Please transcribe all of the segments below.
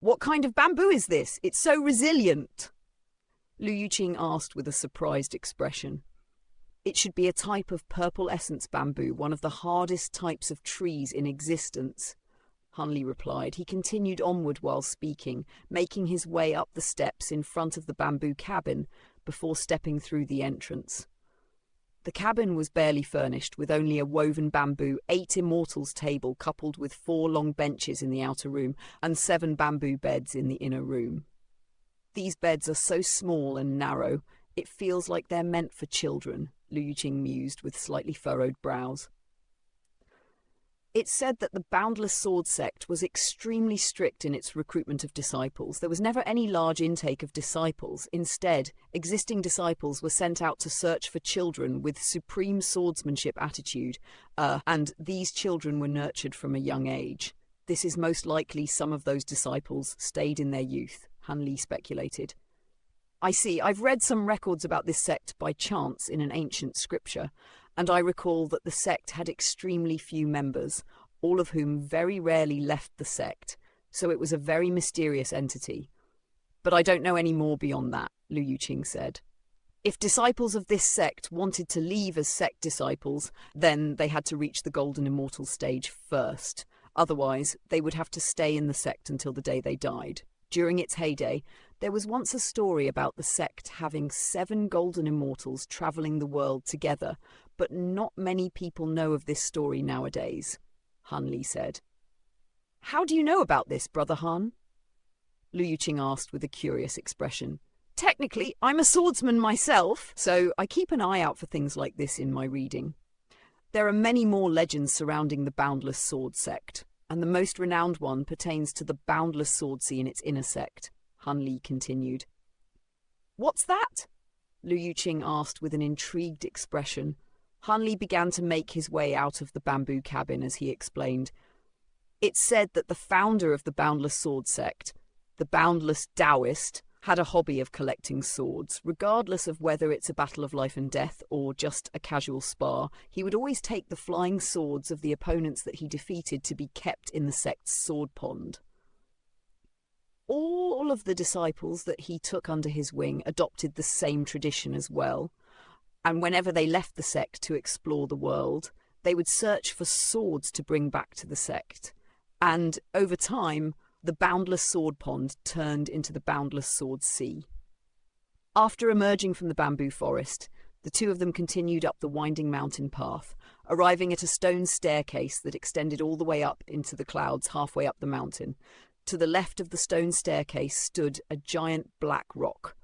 What kind of bamboo is this? It's so resilient. Lu Yuqing asked with a surprised expression. It should be a type of purple essence bamboo, one of the hardest types of trees in existence, Hunley replied. He continued onward while speaking, making his way up the steps in front of the bamboo cabin before stepping through the entrance. The cabin was barely furnished, with only a woven bamboo 8 Immortals table coupled with 4 long benches in the outer room and 7 bamboo beds in the inner room. These beds are so small and narrow, it feels like they're meant for children, Lu Yuqing mused with slightly furrowed brows. It's said that the Boundless Sword sect was extremely strict in its recruitment of disciples. There was never any large intake of disciples. Instead, existing disciples were sent out to search for children with supreme swordsmanship attitude, and these children were nurtured from a young age. This is most likely some of those disciples stayed in their youth, Han Li speculated. I see. I've read some records about this sect by chance in an ancient scripture, and I recall that the sect had extremely few members, all of whom very rarely left the sect, so it was a very mysterious entity. But I don't know any more beyond that, Lu Yuqing said. If disciples of this sect wanted to leave as sect disciples, then they had to reach the Golden Immortal stage first. Otherwise, they would have to stay in the sect until the day they died. During its heyday, there was once a story about the sect having 7 Golden Immortals travelling the world together, but not many people know of this story nowadays, Han Li said. How do you know about this, Brother Han? Lu Yuqing asked with a curious expression. Technically, I'm a swordsman myself, so I keep an eye out for things like this in my reading. There are many more legends surrounding the Boundless Sword sect, and the most renowned one pertains to the Boundless Sword Sea in its inner sect, Han Li continued. What's that? Lu Yuqing asked with an intrigued expression. Han Li began to make his way out of the bamboo cabin as he explained. It's said that the founder of the Boundless Sword sect, the Boundless Taoist, had a hobby of collecting swords. Regardless of whether it's a battle of life and death or just a casual spar, he would always take the flying swords of the opponents that he defeated to be kept in the sect's sword pond. All of the disciples that he took under his wing adopted the same tradition as well, and whenever they left the sect to explore the world, they would search for swords to bring back to the sect. And over time, the Boundless Sword Pond turned into the Boundless Sword Sea. After emerging from the bamboo forest, the two of them continued up the winding mountain path, arriving at a stone staircase that extended all the way up into the clouds halfway up the mountain. To the left of the stone staircase stood a giant black rock,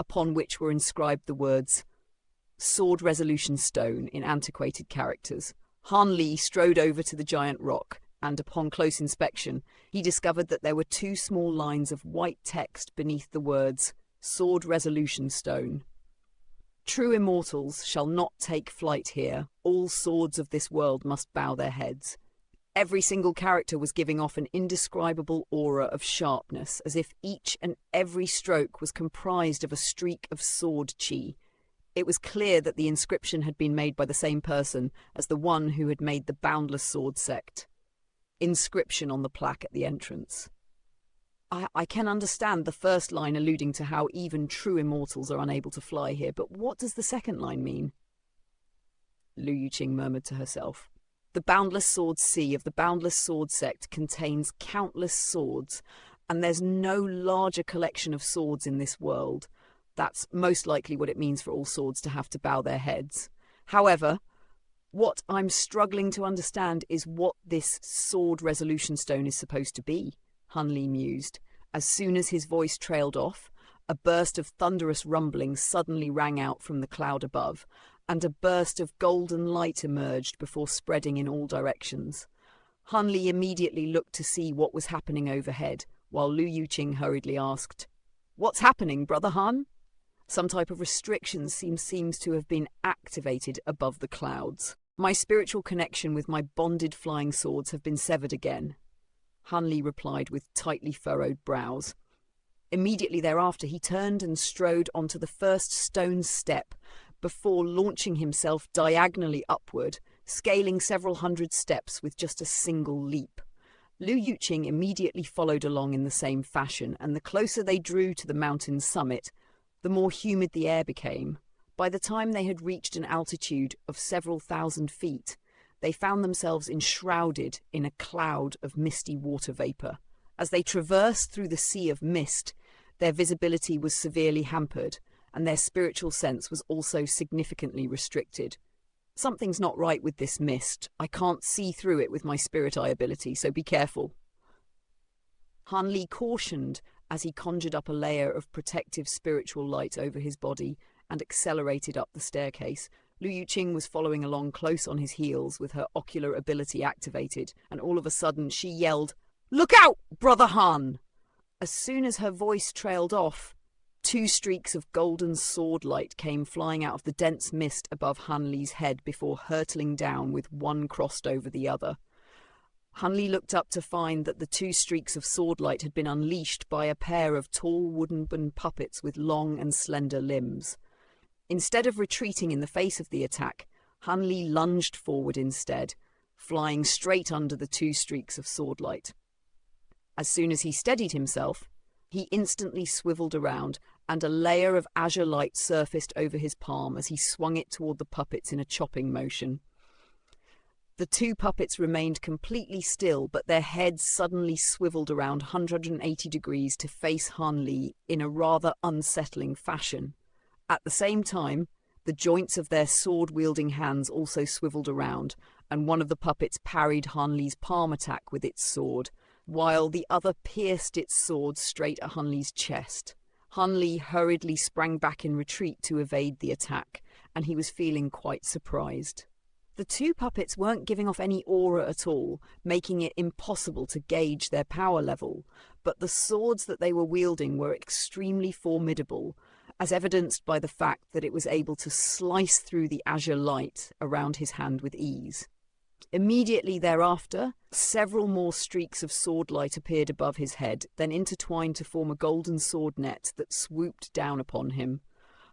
upon which were inscribed the words, Sword Resolution Stone in antiquated characters. Han Li strode over to the giant rock, and upon close inspection, he discovered that there were 2 small lines of white text beneath the words, Sword Resolution Stone. True immortals shall not take flight here. All swords of this world must bow their heads. Every single character was giving off an indescribable aura of sharpness, as if each and every stroke was comprised of a streak of sword chi. It was clear that the inscription had been made by the same person as the one who had made the Boundless Sword sect. Inscription on the plaque at the entrance. I can understand the first line alluding to how even true immortals are unable to fly here, but what does the second line mean? Lu Yuqing murmured to herself. The Boundless Sword Sea of the Boundless Sword sect contains countless swords, and there's no larger collection of swords in this world. That's most likely what it means for all swords to have to bow their heads. However, what I'm struggling to understand is what this Sword Resolution Stone is supposed to be, Han Li mused. As soon as his voice trailed off, a burst of thunderous rumbling suddenly rang out from the cloud above, and a burst of golden light emerged before spreading in all directions. Han Li immediately looked to see what was happening overhead, while Lu Yuqing hurriedly asked, What's happening, Brother Han? Some type of restriction seems to have been activated above the clouds. My spiritual connection with my bonded flying swords have been severed again, Han Li replied with tightly furrowed brows. Immediately thereafter he turned and strode onto the first stone step before launching himself diagonally upward, scaling several hundred steps with just a single leap. Lu Yuqing immediately followed along in the same fashion, and the closer they drew to the mountain's summit, the more humid the air became. By the time they had reached an altitude of several thousand feet, they found themselves enshrouded in a cloud of misty water vapor. As they traversed through the sea of mist, their visibility was severely hampered, and their spiritual sense was also significantly restricted. Something's not right with this mist. I can't see through it with my spirit eye ability, so be careful. Han Li cautioned as he conjured up a layer of protective spiritual light over his body and accelerated up the staircase. Lu Yuqing was following along close on his heels with her ocular ability activated, and all of a sudden she yelled, "Look out, Brother Han!" As soon as her voice trailed off, 2 streaks of golden sword light came flying out of the dense mist above Han Li's head before hurtling down with one crossed over the other. Han Li looked up to find that the 2 streaks of sword light had been unleashed by a pair of tall wooden puppets with long and slender limbs. Instead of retreating in the face of the attack, Han Li lunged forward instead, flying straight under the 2 streaks of sword light. As soon as he steadied himself, he instantly swiveled around, and a layer of azure light surfaced over his palm as he swung it toward the puppets in a chopping motion. The 2 puppets remained completely still, but their heads suddenly swiveled around 180 degrees to face Han Li in a rather unsettling fashion. At the same time, the joints of their sword-wielding hands also swiveled around, and one of the puppets parried Han Li's palm attack with its sword, while the other pierced its sword straight at Han Li's chest. Han Li hurriedly sprang back in retreat to evade the attack, and he was feeling quite surprised. The 2 puppets weren't giving off any aura at all, making it impossible to gauge their power level, but the swords that they were wielding were extremely formidable, as evidenced by the fact that it was able to slice through the azure light around his hand with ease. Immediately thereafter, several more streaks of sword light appeared above his head, then intertwined to form a golden sword net that swooped down upon him.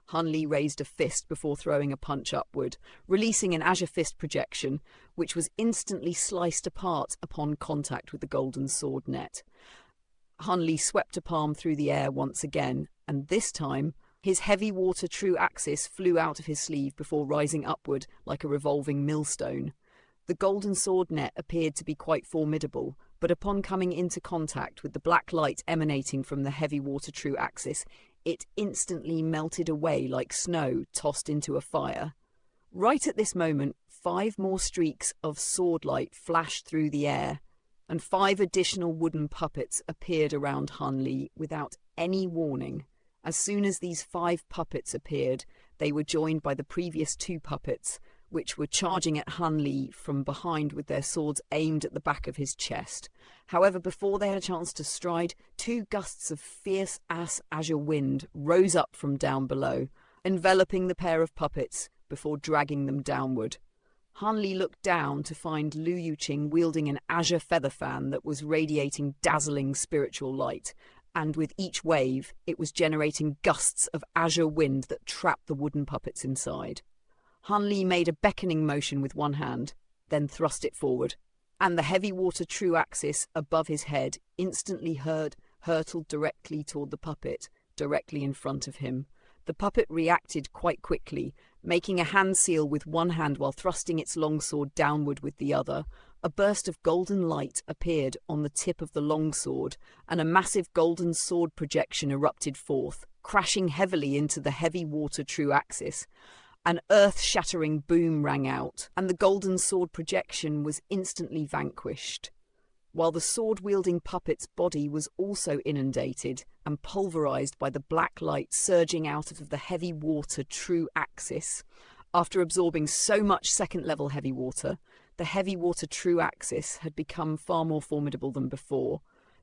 Han Li raised a fist before throwing a punch upward, releasing an azure fist projection, which was instantly sliced apart upon contact with the golden sword net. Han Li swept a palm through the air once again, and this time his heavy water true axis flew out of his sleeve before rising upward like a revolving millstone. The golden sword net appeared to be quite formidable, but upon coming into contact with the black light emanating from the heavy water true axis, it instantly melted away like snow tossed into a fire. Right at this moment, 5 more streaks of sword light flashed through the air, and 5 additional wooden puppets appeared around Han Li without any warning. As soon as these 5 puppets appeared, they were joined by the previous 2 puppets, which were charging at Han Li from behind with their swords aimed at the back of his chest. However, before they had a chance to stride, 2 gusts of fierce-ass azure wind rose up from down below, enveloping the pair of puppets before dragging them downward. Han Li looked down to find Lu Yuqing wielding an azure feather fan that was radiating dazzling spiritual light, and with each wave, it was generating gusts of azure wind that trapped the wooden puppets inside. Han Li made a beckoning motion with one hand, then thrust it forward, and the heavy water true axis above his head instantly hurtled directly toward the puppet, directly in front of him. The puppet reacted quite quickly, making a hand seal with one hand while thrusting its longsword downward with the other. A burst of golden light appeared on the tip of the longsword, and a massive golden sword projection erupted forth, crashing heavily into the heavy water true axis. An earth-shattering boom rang out, and the golden sword projection was instantly vanquished, while the sword-wielding puppet's body was also inundated and pulverized by the black light surging out of the heavy water true axis. After absorbing so much second-level heavy water, the heavy water true axis had become far more formidable than before.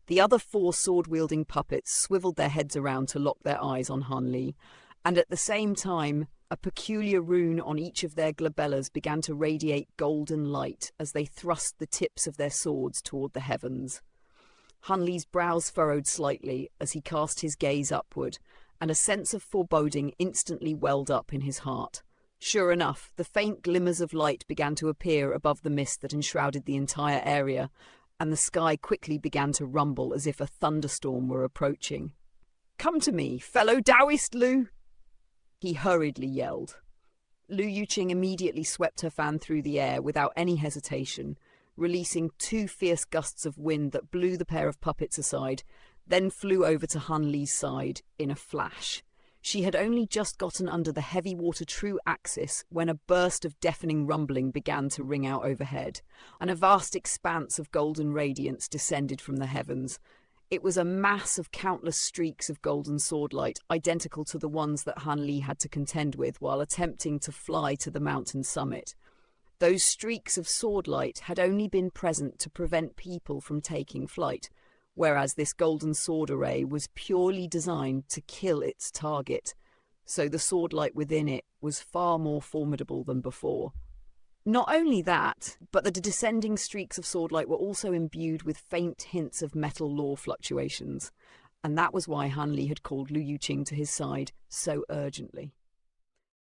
The other 4 sword-wielding puppets swiveled their heads around to lock their eyes on Han Li, and at the same time, a peculiar rune on each of their glabellas began to radiate golden light as they thrust the tips of their swords toward the heavens. Han Li's brows furrowed slightly as he cast his gaze upward, and a sense of foreboding instantly welled up in his heart. Sure enough, the faint glimmers of light began to appear above the mist that enshrouded the entire area, and the sky quickly began to rumble as if a thunderstorm were approaching. "Come to me, fellow Taoist Lu!" he hurriedly yelled. Lu Yuqing immediately swept her fan through the air without any hesitation, releasing 2 fierce gusts of wind that blew the pair of puppets aside, then flew over to Han Li's side in a flash. She had only just gotten under the heavy water true axis when a burst of deafening rumbling began to ring out overhead, and a vast expanse of golden radiance descended from the heavens. It was a mass of countless streaks of golden swordlight, identical to the ones that Han Li had to contend with while attempting to fly to the mountain summit. Those streaks of swordlight had only been present to prevent people from taking flight, whereas this golden sword array was purely designed to kill its target, so the swordlight within it was far more formidable than before. Not only that, but the descending streaks of swordlight were also imbued with faint hints of metal law fluctuations, and that was why Han Li had called Lu Yuqing to his side so urgently.